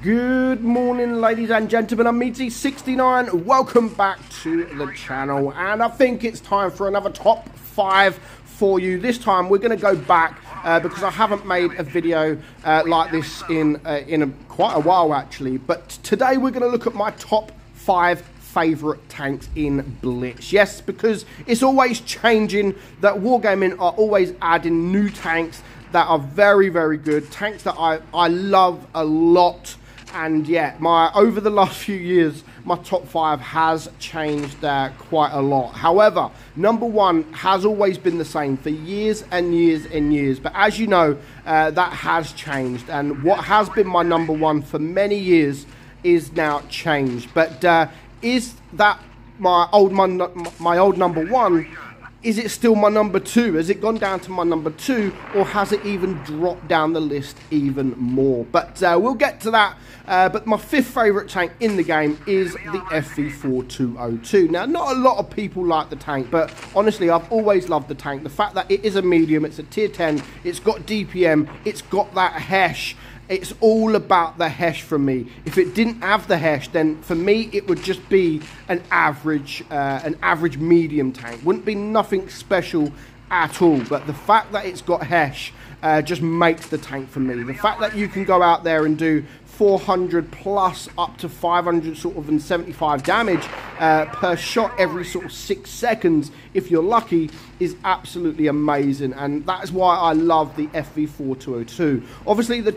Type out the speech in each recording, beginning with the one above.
Good morning, ladies and gentlemen. I'm meadsy69. Welcome back to the channel, and I think it's time for another top 5 for you. This time we're going to go back because I haven't made a video like this in quite a while actually. But today we're going to look at my top 5 favorite tanks in Blitz. Yes, because it's always changing. That Wargaming are always adding new tanks that are very, very good. Tanks that I love a lot. And yeah, over the last few years, my top 5 has changed quite a lot. However, number 1 has always been the same for years and years and years. But as you know, that has changed. And what has been my number 1 for many years is now changed. But is that my old number 1? Is it still my number 2? Has it gone down to my number 2, or has it even dropped down the list even more? But we'll get to that. But my 5th favourite tank in the game is the FV4202. Now, not a lot of people like the tank, but honestly, I've always loved the tank. The fact that it is a medium, it's a tier 10, it's got DPM, it's got that HESH. It's all about the HESH for me. If it didn't have the HESH, then for me it would just be an average medium tank. Wouldn't be nothing special at all. But the fact that it's got HESH just makes the tank for me. The fact that you can go out there and do 400 plus up to 500 sort of and 75 damage per shot every sort of 6 seconds, if you're lucky, is absolutely amazing. And that is why I love the FV4202. Obviously, the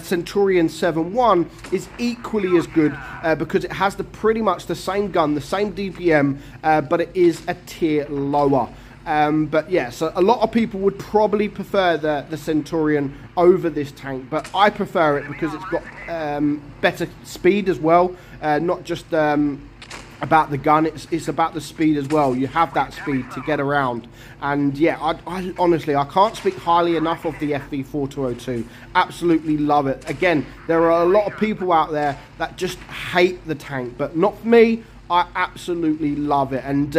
Centurion 7.1 is equally as good because it has pretty much the same gun, the same DPM, but it is a tier lower. But yeah, so a lot of people would probably prefer the Centurion over this tank, but I prefer it because it's got better speed as well, not just about the gun, it's about the speed as well. You have that speed to get around. And yeah, I honestly, I can't speak highly enough of the FV4202. Absolutely love it. Again, there are a lot of people out there that just hate the tank, but not me. I absolutely love it. And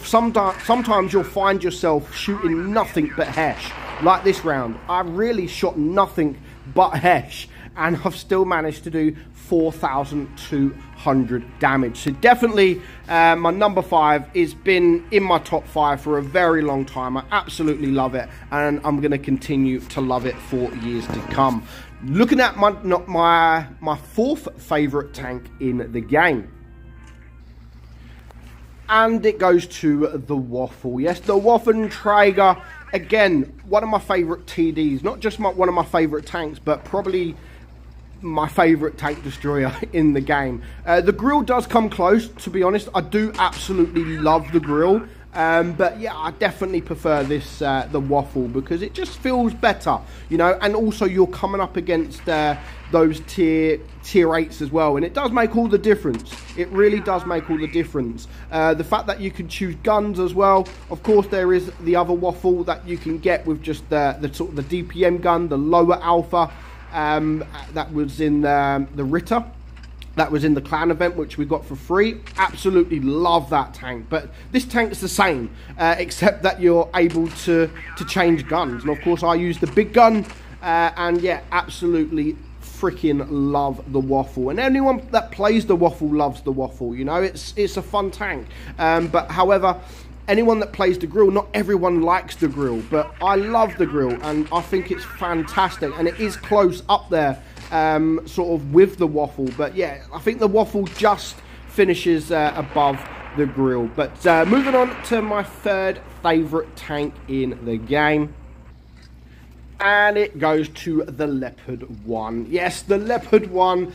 sometimes you'll find yourself shooting nothing but HESH. Like this round, I really shot nothing but HESH, and I've still managed to do 4,200 damage. So definitely my number 5 has been in my top 5 for a very long time. I absolutely love it, and I'm going to continue to love it for years to come. Looking at my 4th favorite tank in the game, and it goes to the Waffle. Yes, the Waffle Traeger. Again, one of my favorite TDs. Not just one of my favorite tanks, but probably my favorite tank destroyer in the game. The grill does come close, to be honest. I do absolutely love the grill, but yeah, I definitely prefer this the Waffle, because it just feels better, you know. And also you're coming up against those tier 8s as well, and it does make all the difference. It really does make all the difference. The fact that you can choose guns as well. Of course, there is the other Waffle that you can get with just the sort of the DPM gun, the lower alpha. That was in the Ritter, that was in the clan event, which we got for free. Absolutely love that tank. But this tank is the same, except that you're able to change guns. And of course, I use the big gun, and yeah, absolutely freaking love the Waffle. And anyone that plays the Waffle loves the Waffle. You know, it's a fun tank. But however, anyone that plays the grill, not everyone likes the grill, but I love the grill, and I think it's fantastic, and it is close up there, sort of with the Waffle. But yeah, I think the Waffle just finishes above the grill. But moving on to my 3rd favorite tank in the game, and it goes to the Leopard 1. Yes, the Leopard 1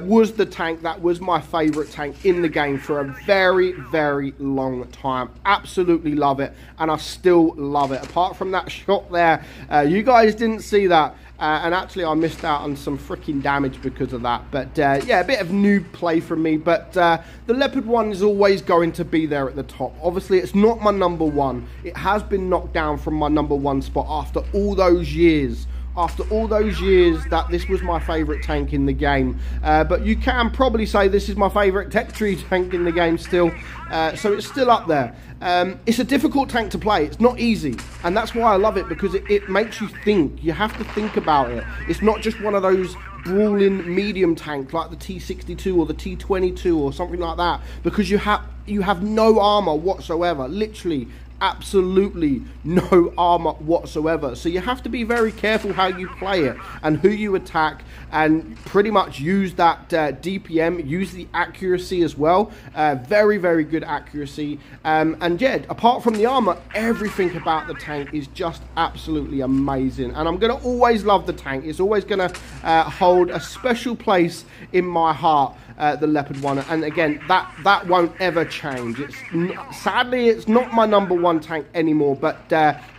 was the tank that was my favorite tank in the game for a very, very long time. Absolutely love it, and I still love it. Apart from that shot there, you guys didn't see that, and actually I missed out on some freaking damage because of that. But yeah, a bit of noob play from me, but the Leopard 1 is always going to be there at the top. Obviously, it's not my number 1. It has been knocked down from my number 1 spot after all those years after all those years that this was my favourite tank in the game. But you can probably say this is my favourite tech tree tank in the game still. So it's still up there. It's a difficult tank to play. It's not easy. And that's why I love it, because it makes you think. You have to think about it. It's not just one of those brawling medium tank like the T62 or the T22 or something like that, because you have no armor whatsoever. Literally absolutely no armor whatsoever. So you have to be very careful how you play it and who you attack, and pretty much use that DPM, use the accuracy as well. Very, very good accuracy. And yeah, apart from the armor, everything about the tank is just absolutely amazing. And I'm going to always love the tank. It's always going to hold a special place in my heart, the Leopard one. And again, that won't ever change. Sadly, it's not my #1 tank anymore, but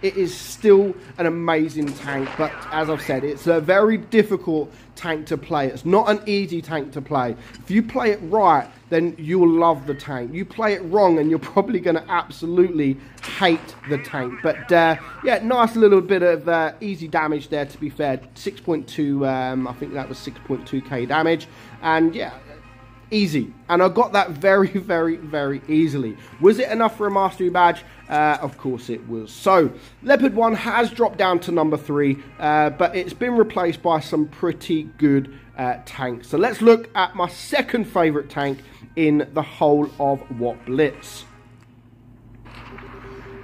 it is still an amazing tank. But as I've said, it's a very difficult tank to play. It's not an easy tank to play. If you play it right, then you'll love the tank. You play it wrong and you're probably going to absolutely hate the tank. But yeah, nice little bit of easy damage there, to be fair. 6.2, I think that was 6.2k damage. And yeah, easy. And I got that very, very, very easily. Was it enough for a mastery badge? Of course it was. So Leopard 1 has dropped down to #3, but it's been replaced by some pretty good tanks. So let's look at my second favorite tank in the whole of WOT Blitz.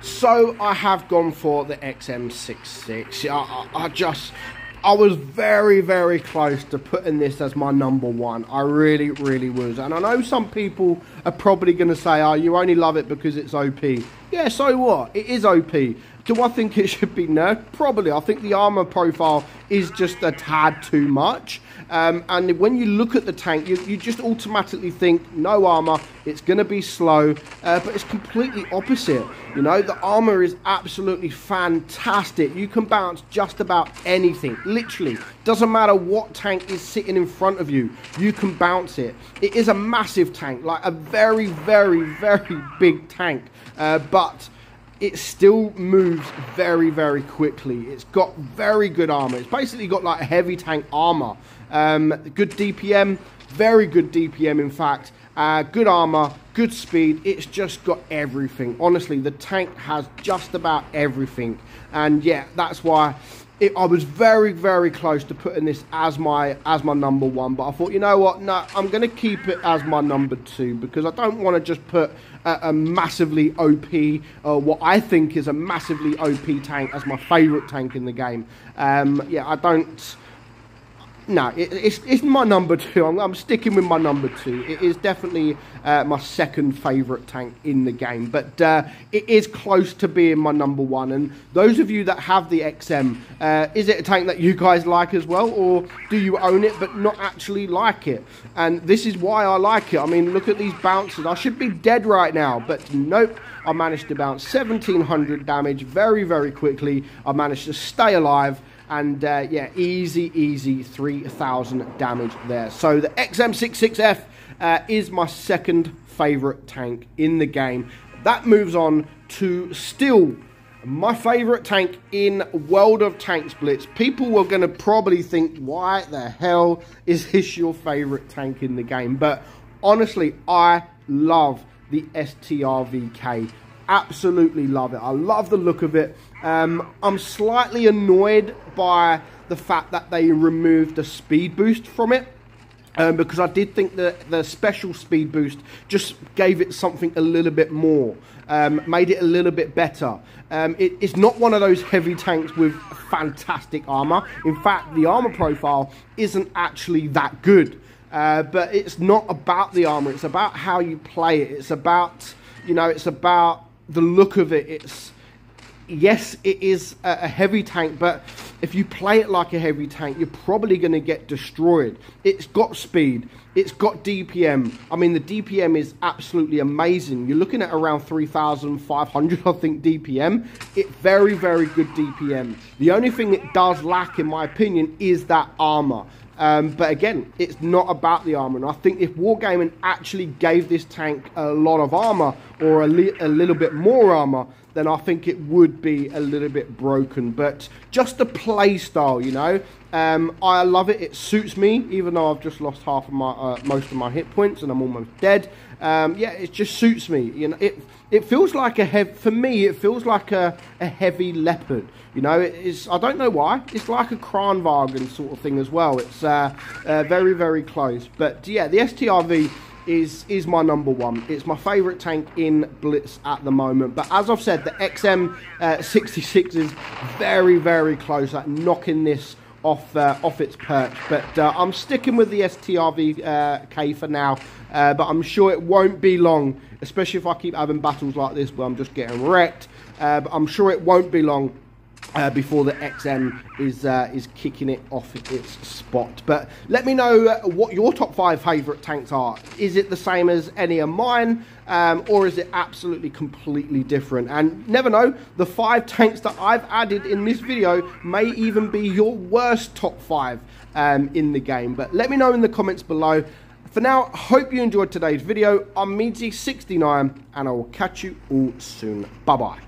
So I have gone for the XM66. I was very, very close to putting this as my #1. I really, really was. And I know some people are probably going to say, oh, you only love it because it's OP. Yeah, so what? It is OP. Do I think it should be nerfed? Probably. I think the armor profile is just a tad too much. And when you look at the tank, you just automatically think, no armor, it's going to be slow. But it's completely opposite. You know, the armor is absolutely fantastic. You can bounce just about anything. Literally. Doesn't matter what tank is sitting in front of you. You can bounce it. It is a massive tank. Like a very, very, very big tank. But it still moves very, very quickly. It's got very good armor. It's basically got like a heavy tank armor. Good DPM, very good DPM in fact. Good armor, good speed. It's just got everything. Honestly, the tank has just about everything. And yeah, that's why I was very, very close to putting this as my #1, but I thought, you know what, no, I'm going to keep it as my #2, because I don't want to just put a massively OP, what I think is a massively OP tank as my favourite tank in the game. Yeah, I don't. No, it's my #2. I'm sticking with my #2. It is definitely my second favourite tank in the game. But it is close to being my #1. And those of you that have the XM, is it a tank that you guys like as well? Or do you own it but not actually like it? And this is why I like it. I mean, look at these bounces. I should be dead right now. But nope. I managed to bounce 1700 damage very, very quickly. I managed to stay alive. And yeah, easy 3000 damage there. So the XM66F is my second favourite tank in the game. That moves on to still my favourite tank in World of Tanks Blitz. People were going to probably think, why the hell is this your favourite tank in the game? But honestly, I love the STRVK. Absolutely love it. I love the look of it. I'm slightly annoyed by the fact that they removed the speed boost from it, because I did think that the special speed boost just gave it something a little bit more, made it a little bit better. It's not one of those heavy tanks with fantastic armor. In fact, the armor profile isn't actually that good. But it's not about the armor. It's about how you play it. It's about, you know, it's about the look of it. Yes, it is a heavy tank, but if you play it like a heavy tank, you're probably going to get destroyed. It's got speed. It's got DPM. I mean, the DPM is absolutely amazing. You're looking at around 3,500, I think, DPM. It's very, very good DPM. The only thing it does lack, in my opinion, is that armor. But again, it's not about the armor. And I think if Wargaming actually gave this tank a lot of armor, or a little bit more armor, then I think it would be a little bit broken. But just the play style, you know, I love it. It suits me, even though I've just lost half of my most of my hit points and I'm almost dead. Yeah, it just suits me. You know, it feels like for me, it feels like a heavy Leopard. You know, I don't know why. It's like a Kranwagen sort of thing as well. It's very, very close. But yeah, the STRV is my number one. It's my favourite tank in Blitz at the moment. But as I've said, the XM66 is very, very close at knocking this off its perch. But I'm sticking with the STRV K for now. But I'm sure it won't be long, especially if I keep having battles like this where I'm just getting wrecked. But I'm sure it won't be long before the XM is kicking it off its spot. But let me know what your top 5 favourite tanks are. Is it the same as any of mine, or is it absolutely completely different? And never know, the 5 tanks that I've added in this video may even be your worst top 5 in the game. But let me know in the comments below. For now, hope you enjoyed today's video. I'm meadsy69, and I will catch you all soon. Bye-bye.